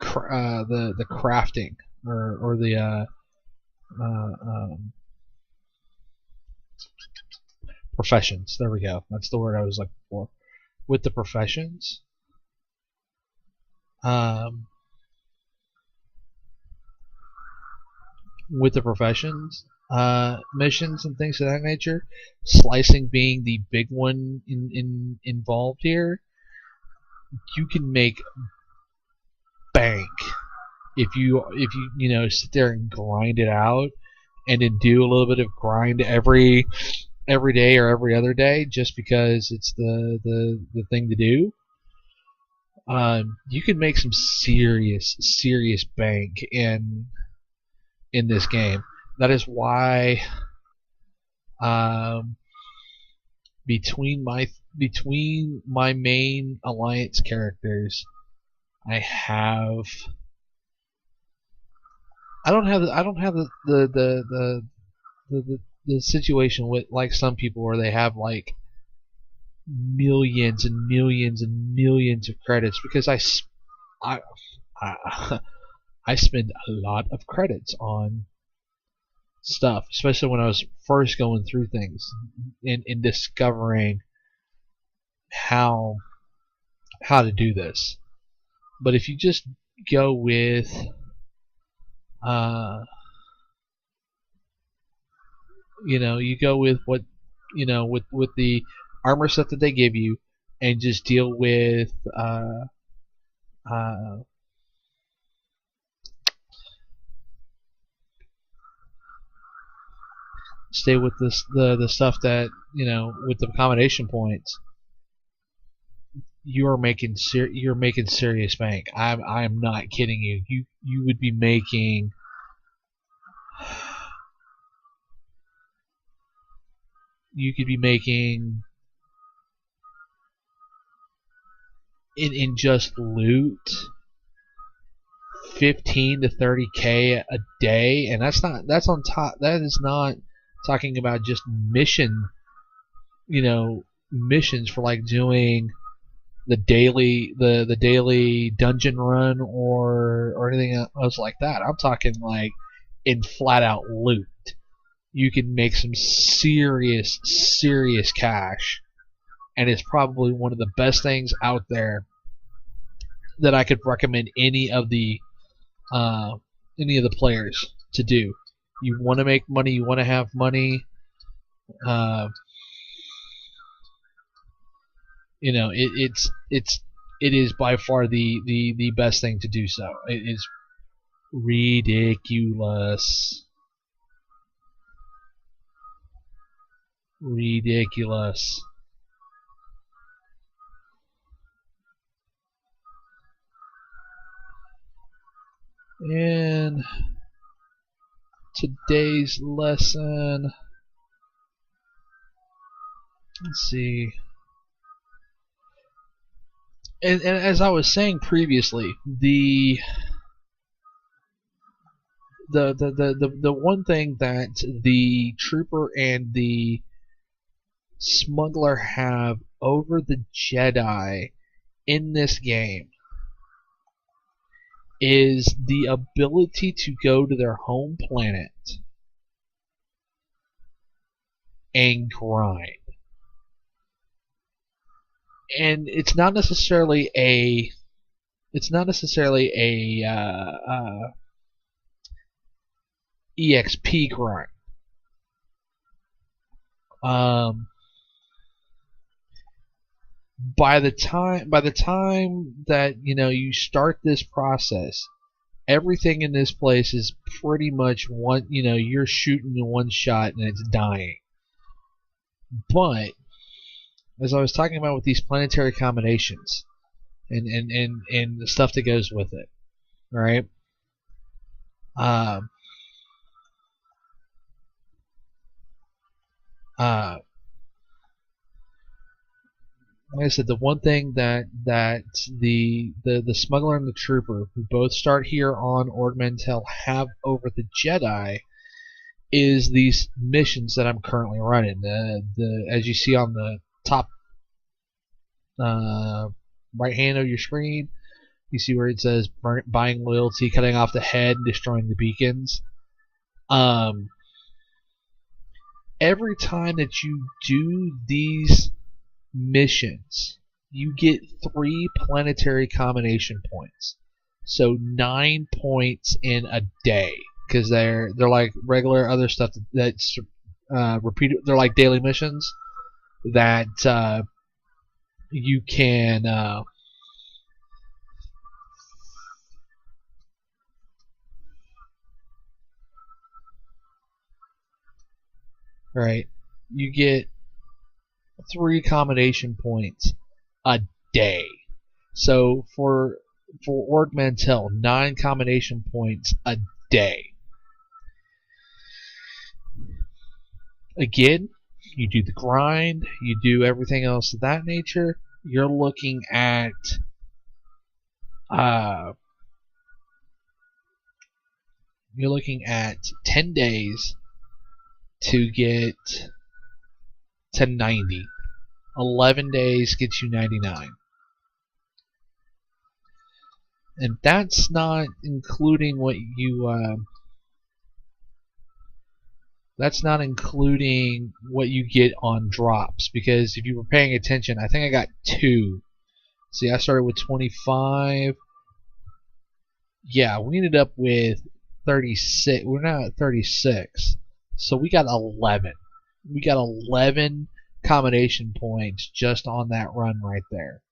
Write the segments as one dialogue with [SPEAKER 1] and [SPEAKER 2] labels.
[SPEAKER 1] the crafting or the professions. There we go. That's the word I was looking for. With the professions, um, missions and things of that nature, slicing being the big one involved here, you can make bank if you sit there and grind it out, and then do a little bit of grind every day or every other day just because it's the thing to do. You can make some serious bank in this game. That is why um, between my main alliance characters, I don't have the situation with like some people where they have like millions and millions and millions of credits, because I I spend a lot of credits on stuff, especially when I was first going through things and discovering how to do this. But if you just go with you go with what with the armor set that they give you, and just deal with stay with the stuff that with the combination points, you're making serious bank. I'm not kidding you. You would be making you could be making in just loot 15 to 30K a day, and that's on top. That is not talking about just missions for like doing the daily dungeon run or anything else like that. I'm talking like in flat out loot. You can make some serious cash, and it's probably one of the best things out there that I could recommend any of the players to do. You want to make money, you want to have money. It is by far the best thing to do so. It is ridiculous. And today's lesson, let's see. And as I was saying previously, the one thing that the trooper and the smuggler have over the Jedi in this game is the ability to go to their home planet and grind. And it's not necessarily a EXP grind. By the time that you start this process, everything in this place is pretty much one. You're shooting in one shot and it's dying. But as I was talking about with these planetary combinations and the stuff that goes with it, right? Like I said, the one thing that the smuggler and the trooper, who both start here on Ord Mantell, have over the Jedi is these missions that I'm currently running. As you see on the top right hand of your screen, You see where it says buying loyalty, cutting off the head, and destroying the beacons. Every time that you do these missions, you get 3 planetary combination points. So 9 points in a day, because they're like regular other stuff that's repeated. They're like daily missions that you can right. You get 3 combination points a day. So for Org Mantell, 9 combination points a day. Again, you do the grind, you do everything else of that nature. You're looking at 10 days to get to 90. 11 days gets you 99. And that's not including what you get on drops, because if you were paying attention, I think I got 2. See, I started with 25. Yeah, we ended up with 36. We're now at 36. So we got 11. We got 11 combination points just on that run right there.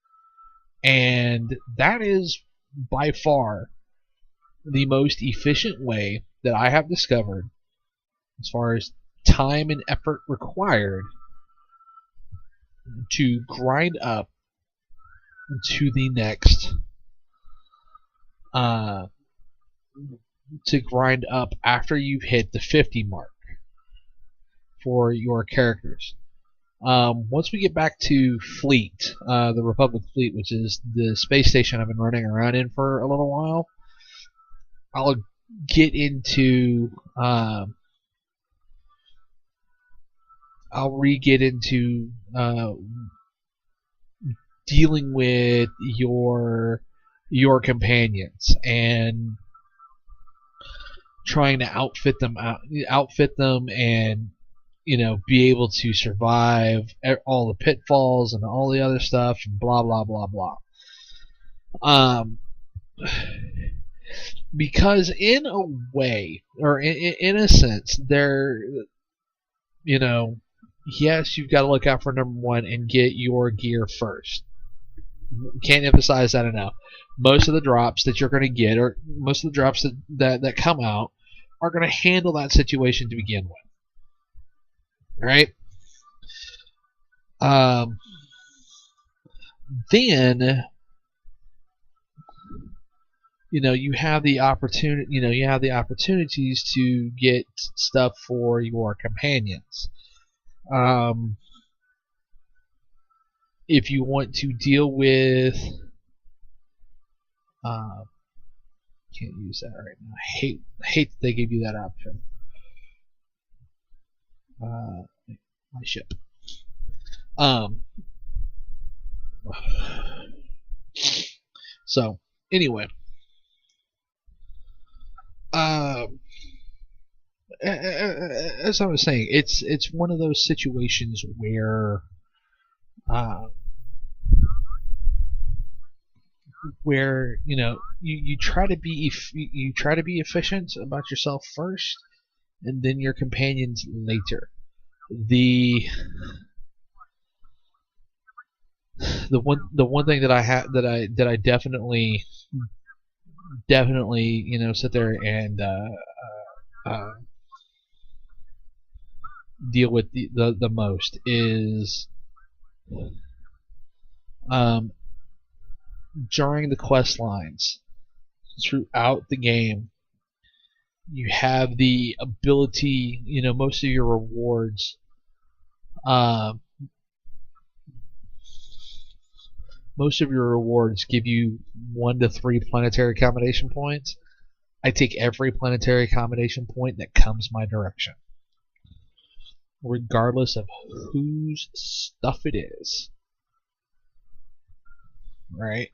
[SPEAKER 1] And that is by far the most efficient way that I have discovered as far as time and effort required to grind up to the next to grind up after you've hit the 50 mark for your characters. Once we get back to Fleet, the Republic Fleet, which is the space station I've been running around in for a little while, I'll get into get into dealing with your companions and trying to outfit them and be able to survive all the pitfalls and all the other stuff and blah blah blah blah. Because in a way, or in a sense, they're yes, you've got to look out for number 1 and get your gear first. Can't emphasize that enough. Most of the drops that you're going to get, or most of the drops that come out, are going to handle that situation to begin with. Right? Then you have the opportunity. You have the opportunities to get stuff for your companions. If you want to deal with, can't use that right now. I hate that they give you that option. My ship. So anyway, as I was saying, it's one of those situations where you try to be efficient about yourself first, and then your companions later. The one thing that I definitely sit there and deal with the most is during the quest lines throughout the game. You have the ability, most of your rewards, give you 1 to 3 planetary combination points. I take every planetary combination point that comes my direction, regardless of whose stuff it is. Right?